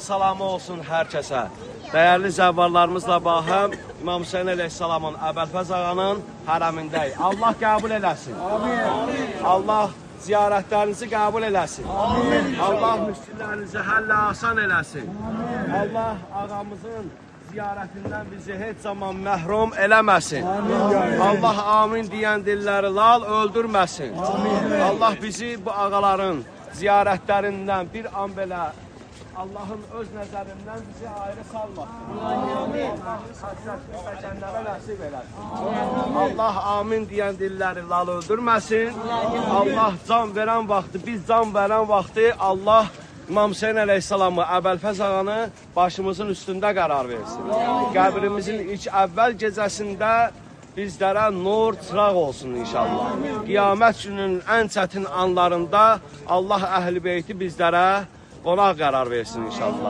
Salamı olsun hər kəsə. Dəyərli zəvvarlarımızla bahəm İmam Hüseyin əleyhissalamın Əbəlfəz ağanın hərəmindəyik. Allah qəbul eləsin. Amin. Allah ziyarətlərinizi qəbul eləsin. Amin. Allah müşkillərinizi həllə asan eləsin. Amin. Allah ağamızın ziyarətindən bizi heç zaman məhrum eləməsin. Amin. Allah amin deyən dilləri lal öldürməsin. Amin. Allah bizi bu ağaların ziyarətlərindən bir an belə Allah'ın öz nəzərindən bizi ayrı salmasın. Allah həsrətli səkənlərə nəsib eləsin. Allah amin deyən dilləri lal öldürməsin. Allah can verən vaxtı, biz can verən vaxtı Allah İmam Hüseyin əleyhissalamı, Əbəlfəz ağanı başımızın üstündə qərar versin. Qəbrimizin ilk əvvəl gecəsində bizlərə nur, çıraq olsun inşallah. Qiyamət gününün ən çətin anlarında Allah əhl-i beyti bizlərə qonaq qərar versin inşallah.